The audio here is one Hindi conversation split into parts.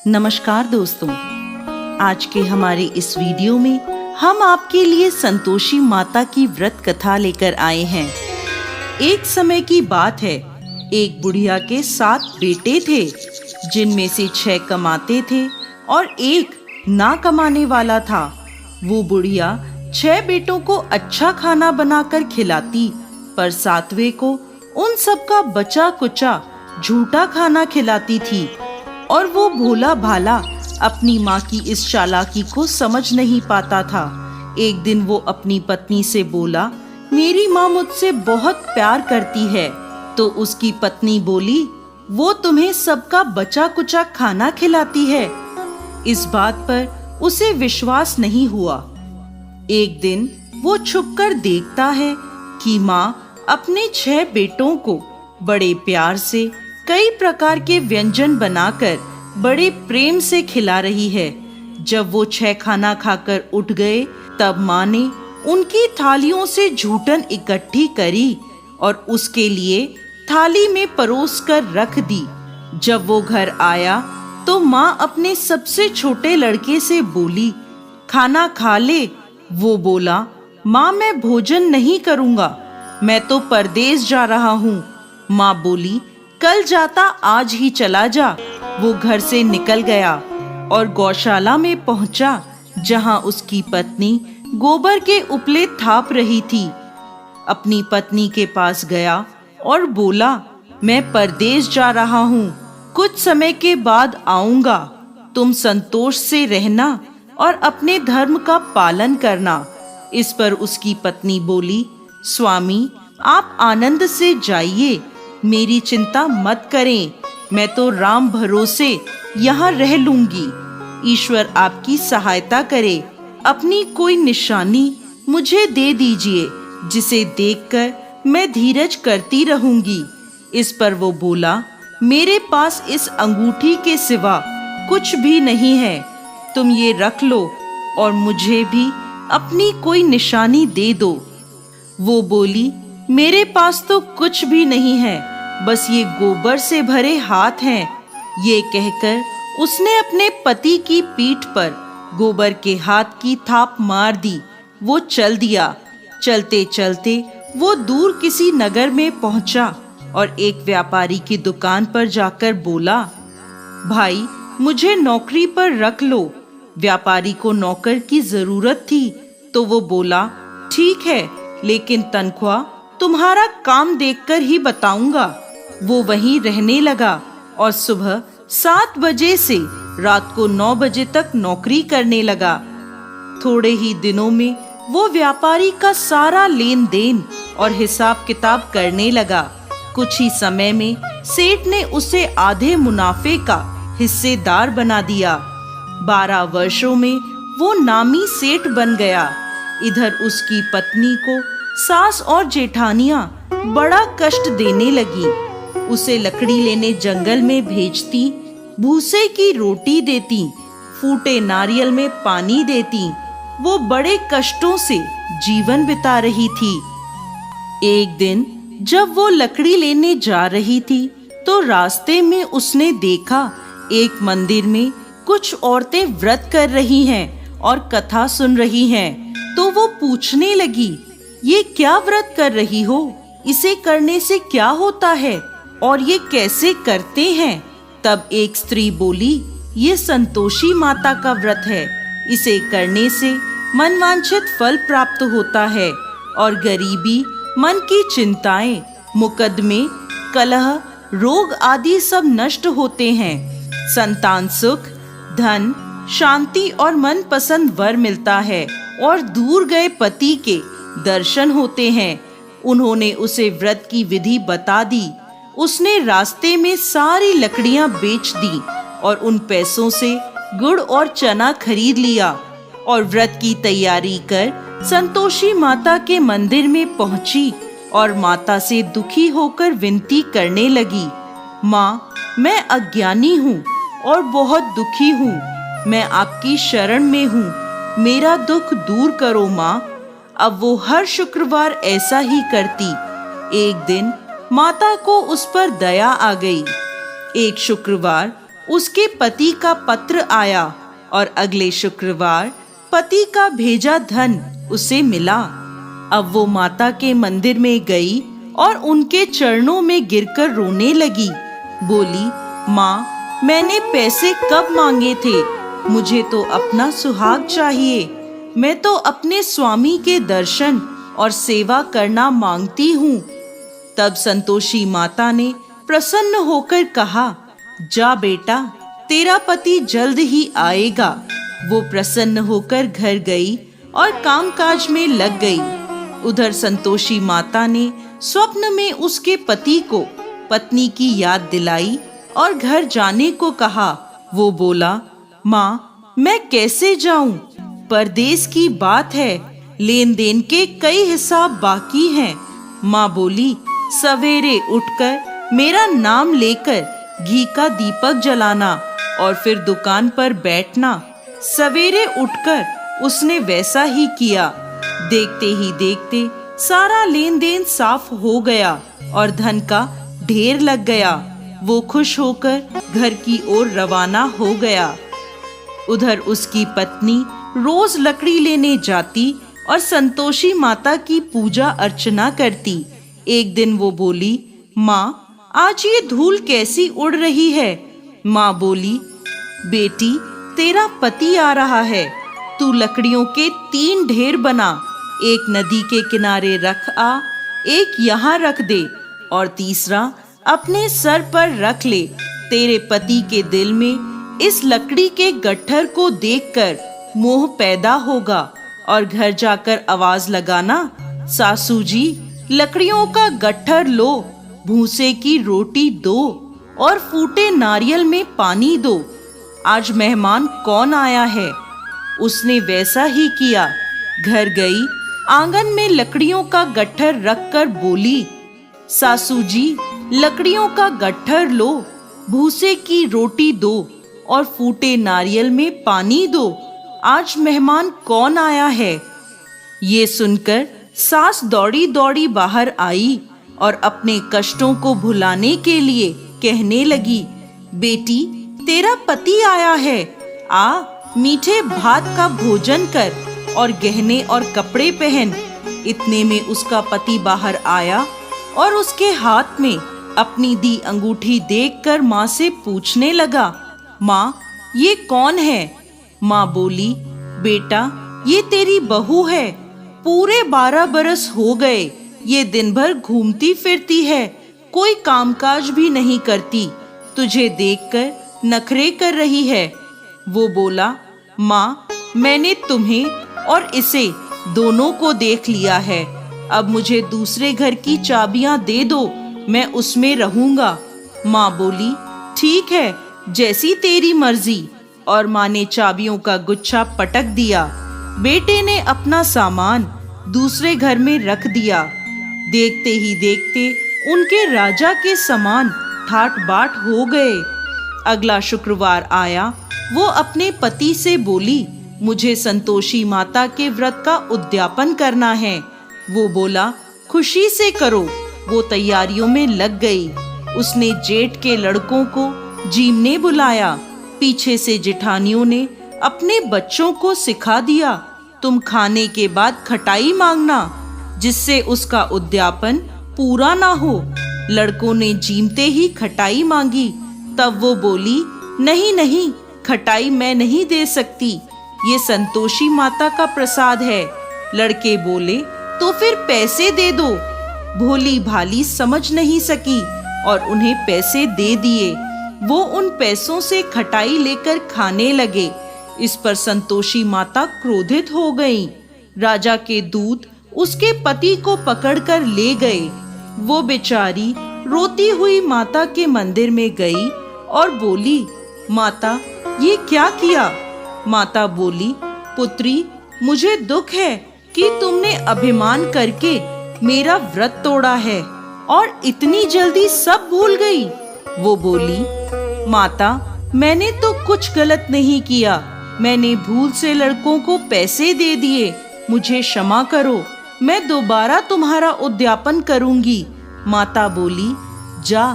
नमस्कार दोस्तों, आज के हमारे इस वीडियो में हम आपके लिए संतोषी माता की व्रत कथा लेकर आए हैं। एक समय की बात है, एक बुढ़िया के 7 बेटे थे, जिनमें से 6 कमाते थे और एक ना कमाने वाला था। वो बुढ़िया 6 बेटों को अच्छा खाना बनाकर खिलाती, पर 7वें को उन सब का बचा कुचा झूठा खाना खिलाती थी। और वो भोला भाला अपनी माँ की इस चालाकी को समझ नहीं पाता था। एक दिन वो अपनी पत्नी से बोला, मेरी माँ मुझसे बहुत प्यार करती है। तो उसकी पत्नी बोली, वो तुम्हें सबका बचा कुचा खाना खिलाती है। इस बात पर उसे विश्वास नहीं हुआ। एक दिन वो छुपकर देखता है कि माँ अपने 6 बेटों को बड़े प्यार से कई प्रकार के व्यंजन बनाकर बड़े प्रेम से खिला रही है। जब वो 6 खाना खाकर उठ गए, तब माँ ने उनकी थालियों से झूठन इकट्ठी करी और उसके लिए थाली में परोस कर रख दी। जब वो घर आया तो माँ अपने सबसे छोटे लड़के से बोली, खाना खा ले। वो बोला, माँ मैं भोजन नहीं करूँगा, मैं तो परदेश जा रहा हूँ। माँ बोली, कल जाता आज ही चला जा। वो घर से निकल गया और गौशाला में पहुंचा, जहां उसकी पत्नी गोबर के उपले थाप रही थी। अपनी पत्नी के पास गया और बोला, मैं परदेश जा रहा हूँ, कुछ समय के बाद आऊंगा। तुम संतोष से रहना और अपने धर्म का पालन करना। इस पर उसकी पत्नी बोली, स्वामी आप आनंद से जाइए, मेरी चिंता मत करें, मैं तो राम भरोसे यहाँ रह लूंगी। ईश्वर आपकी सहायता करे। अपनी कोई निशानी मुझे दे दीजिए, जिसे देखकर मैं धीरज करती रहूंगी। इस पर वो बोला, मेरे पास इस अंगूठी के सिवा कुछ भी नहीं है, तुम ये रख लो और मुझे भी अपनी कोई निशानी दे दो। वो बोली, मेरे पास तो कुछ भी नहीं है, बस ये गोबर से भरे हाथ हैं। ये कहकर उसने अपने पति की पीठ पर गोबर के हाथ की थाप मार दी। वो चल दिया। चलते चलते वो दूर किसी नगर में पहुंचा और एक व्यापारी की दुकान पर जाकर बोला, भाई मुझे नौकरी पर रख लो। व्यापारी को नौकर की जरूरत थी, तो वो बोला, ठीक है, लेकिन तनख्वाह तुम्हारा काम देखकर ही बताऊंगा। वो वहीं रहने लगा और सुबह 7 बजे से रात को 9 बजे तक नौकरी करने लगा। थोड़े ही दिनों में वो व्यापारी का सारा लेन देन और हिसाब किताब करने लगा। कुछ ही समय में सेठ ने उसे आधे मुनाफे का हिस्सेदार बना दिया। 12 वर्षों में वो नामी सेठ बन गया। इधर उसकी पत्नी को सास और जेठानियां बड़ा कष्ट देने लगी। उसे लकड़ी लेने जंगल में भेजती, भूसे की रोटी देती, फूटे नारियल में पानी देती। वो बड़े कष्टों से जीवन बिता रही थी। एक दिन जब वो लकड़ी लेने जा रही थी, तो रास्ते में उसने देखा एक मंदिर में कुछ औरतें व्रत कर रही हैं और कथा सुन रही हैं। तो वो पूछने लगी, ये क्या व्रत कर रही हो? इसे करने से क्या होता है और ये कैसे करते हैं? तब एक स्त्री बोली, ये संतोषी माता का व्रत है, इसे करने से मनवांछित फल प्राप्त होता है और गरीबी, मन की चिंताएं, मुकदमे, कलह, रोग आदि सब नष्ट होते हैं। संतान सुख, धन, शांति और मनपसंद वर मिलता है और दूर गए पति के दर्शन होते हैं। उन्होंने उसे व्रत की विधि बता दी। उसने रास्ते में सारी लकड़ियां बेच दी और उन पैसों से गुड़ और चना खरीद लिया और व्रत की तैयारी कर संतोषी माता के मंदिर में पहुंची और माता से दुखी होकर विनती करने लगी, माँ मैं अज्ञानी हूँ और बहुत दुखी हूँ, मैं आपकी शरण में हूँ, मेरा दुख दूर करो माँ। अब वो हर शुक्रवार ऐसा ही करती। एक दिन माता को उस पर दया आ गई। एक शुक्रवार उसके पति का पत्र आया और अगले शुक्रवार पति का भेजा धन उसे मिला। अब वो माता के मंदिर में गई और उनके चरणों में गिरकर रोने लगी। बोली, माँ, मैंने पैसे कब मांगे थे? मुझे तो अपना सुहाग चाहिए। मैं तो अपने स्वामी के दर्शन और सेवा करना मांगती हूँ। तब संतोषी माता ने प्रसन्न होकर कहा, जा बेटा, तेरा पति जल्द ही आएगा। वो प्रसन्न होकर घर गई और कामकाज में लग गई। उधर संतोषी माता ने स्वप्न में उसके पति को पत्नी की याद दिलाई और घर जाने को कहा। वो बोला, माँ, मैं कैसे जाऊं? परदेश की बात है, लेन देन के कई हिसाब बाकी हैं। माँ बोली, सवेरे उठकर मेरा नाम लेकर घी का दीपक जलाना और फिर दुकान पर बैठना। सवेरे उठकर उसने वैसा ही किया। देखते ही देखते सारा लेन देन साफ हो गया और धन का ढेर लग गया। वो खुश होकर घर की ओर रवाना हो गया। उधर उसकी पत्नी रोज लकड़ी लेने जाती और संतोषी माता की पूजा अर्चना करती। एक दिन वो बोली, माँ, आज ये धूल कैसी उड़ रही है? माँ बोली, बेटी, तेरा पति आ रहा है। तू लकड़ियों के 3 ढेर बना, एक नदी के किनारे रख आ, एक यहाँ रख दे और तीसरा अपने सर पर रख ले। तेरे पति के दिल में इस लकड़ी के गट्ठर को देखकर मोह पैदा होगा और घर जाकर आवाज लगाना, सासू जी, लकड़ियों का गट्ठर लो, भूसे की रोटी दो और फूटे नारियल में पानी दो। आज मेहमान कौन आया है? उसने वैसा ही किया। घर गई, आंगन में लकड़ियों का गट्ठर रखकर बोली, सासू जी, लकड़ियों का गट्ठर लो, भूसे की रोटी दो और फूटे नारियल में पानी दो। आज मेहमान कौन आया है? ये सुनकर सास दौड़ी दौड़ी बाहर आई और अपने कष्टों को भुलाने के लिए कहने लगी, बेटी, तेरा पति आया है। आ, मीठे भात का भोजन कर और गहने और कपड़े पहन। इतने में उसका पति बाहर आया और उसके हाथ में अपनी दी अंगूठी देखकर माँ से पूछने लगा, माँ, ये कौन है? माँ बोली, बेटा, ये तेरी बहू है। पूरे 12 बरस हो गए ये दिन भर घूमती फिरती है, कोई कामकाज भी नहीं करती, तुझे देखकर नखरे कर रही है। वो बोला, माँ, मैंने तुम्हें और इसे दोनों को देख लिया है। अब मुझे दूसरे घर की चाबियां दे दो, मैं उसमें रहूंगा। माँ बोली, ठीक है, जैसी तेरी मर्जी। और माँ ने चाबियों का गुच्छा पटक दिया। बेटे ने अपना सामान दूसरे घर में रख दिया। देखते ही देखते उनके राजा के समान ठाट बाट हो गए। अगला शुक्रवार आया। वो अपने पति से बोली, मुझे संतोषी माता के व्रत का उद्यापन करना है। वो बोला, खुशी से करो। वो तैयारियों में लग गई। उसने जेठ के लड़कों को जीमने बुलाया। पीछे से जेठानियों ने अपने बच्चों को सिखा दिया, तुम खाने के बाद खटाई मांगना, जिससे उसका उद्यापन पूरा ना हो। लड़कों ने जीमते ही खटाई मांगी। तब वो बोली, नहीं नहीं, खटाई मैं नहीं दे सकती, ये संतोषी माता का प्रसाद है। लड़के बोले, तो फिर पैसे दे दो। भोली भाली समझ नहीं सकी और उन्हें पैसे दे दिए। वो उन पैसों से खटाई लेकर खाने लगे। इस पर संतोषी माता क्रोधित हो गईं। राजा के दूत उसके पति को पकड़कर ले गए। वो बेचारी रोती हुई माता के मंदिर में गई और बोली, माता, ये क्या किया? माता बोली, पुत्री, मुझे दुख है कि तुमने अभिमान करके मेरा व्रत तोड़ा है और इतनी जल्दी सब भूल गई। वो बोली, माता, मैंने तो कुछ गलत नहीं किया। मैंने भूल से लड़कों को पैसे दे दिए। मुझे क्षमा करो, मैं दोबारा तुम्हारा उद्यापन करूंगी। माता बोली, जा,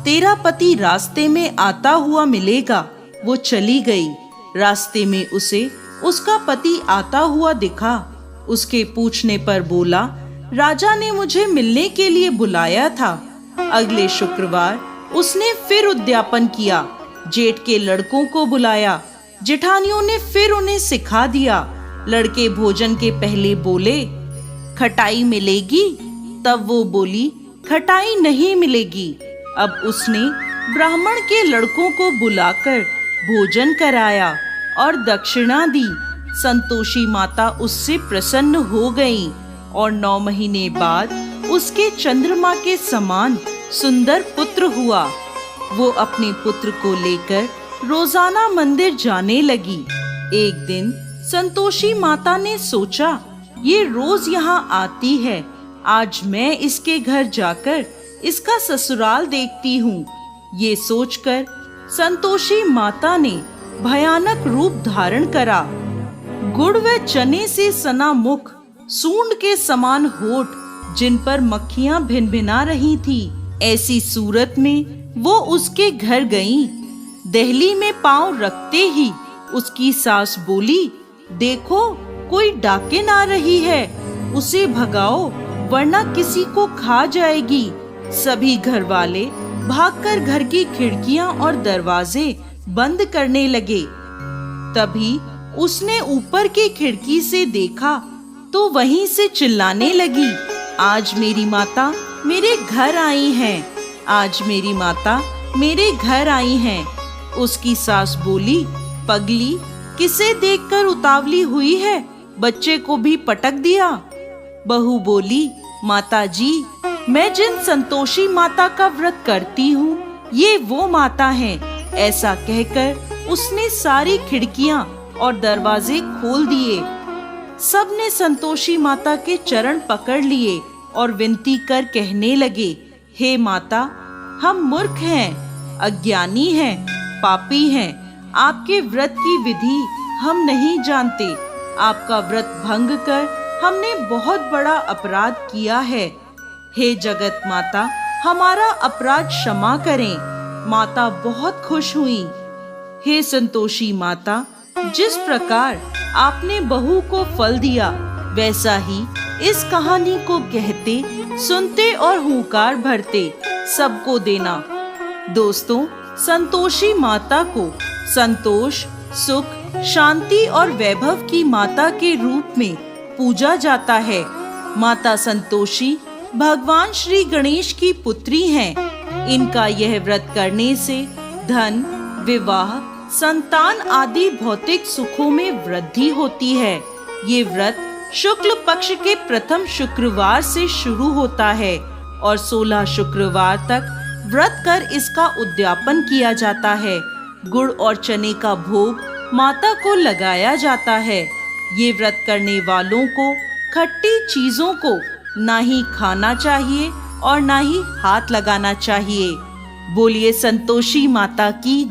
तेरा पति रास्ते में आता हुआ मिलेगा। वो चली गई। रास्ते में उसे उसका पति आता हुआ दिखा। उसके पूछने पर बोला, राजा ने मुझे मिलने के लिए बुलाया था। अगले शुक्रवार उसने फिर उद्यापन किया। जेठ के लड़कों को बुलाया। जेठानियों ने फिर उन्हें सिखा दिया। लड़के भोजन के पहले बोले, खटाई मिलेगी? तब वो बोली, खटाई नहीं मिलेगी। अब उसने ब्राह्मण के लड़कों को बुलाकर भोजन कराया और दक्षिणा दी। संतोषी माता उससे प्रसन्न हो गईं और 9 महीने बाद उसके चंद्रमा के समान सुंदर पुत्र हुआ। वो अपने पुत्र को लेकर रोजाना मंदिर जाने लगी। एक दिन संतोषी माता ने सोचा, ये रोज यहाँ आती है, आज मैं इसके घर जाकर इसका ससुराल देखती हूँ। ये सोचकर संतोषी माता ने भयानक रूप धारण करा। गुड़ व चने से सना मुख, सूंड के समान होठ, जिन पर मक्खियां भिनभिना रही थी, ऐसी सूरत में वो उसके घर गईं। दहली में पांव रखते ही उसकी सास बोली, देखो कोई डाकिन आ रही है, उसे भगाओ वरना किसी को खा जाएगी। सभी घर वाले भागकर घर की खिड़कियां और दरवाजे बंद करने लगे। तभी उसने ऊपर की खिड़की से देखा तो वहीं से चिल्लाने लगी, आज मेरी माता मेरे घर आई हैं, आज मेरी माता मेरे घर आई हैं। उसकी सास बोली, पगली, किसे देखकर उतावली हुई है, बच्चे को भी पटक दिया। बहू बोली, माता जी, मैं जिन संतोषी माता का व्रत करती हूँ, ये वो माता हैं। ऐसा कहकर उसने सारी खिड़कियां और दरवाजे खोल दिए। सबने संतोषी माता के चरण पकड़ लिए और विनती कर कहने लगे, हे माता, हम मूर्ख हैं, अज्ञानी हैं, पापी हैं। आपके व्रत की विधि हम नहीं जानते। आपका व्रत भंग कर हमने बहुत बड़ा अपराध किया है। हे जगत माता, हमारा अपराध क्षमा करें। माता बहुत खुश हुई। हे संतोषी माता, जिस प्रकार आपने बहू को फल दिया, वैसा ही इस कहानी को कहते, सुनते और हुंकार भरते सबको देना। दोस्तों, संतोषी माता को संतोष, सुख, शांति और वैभव की माता के रूप में पूजा जाता है। माता संतोषी भगवान श्री गणेश की पुत्री हैं। इनका यह व्रत करने से धन, विवाह, संतान आदि भौतिक सुखों में वृद्धि होती है। ये व्रत शुक्ल पक्ष के प्रथम शुक्रवार से शुरू होता है और 16 शुक्रवार तक व्रत कर इसका उद्यापन किया जाता है। गुड़ और चने का भोग माता को लगाया जाता है। ये व्रत करने वालों को खट्टी चीजों को ना ही खाना चाहिए और ना ही हाथ लगाना चाहिए। बोलिए संतोषी माता की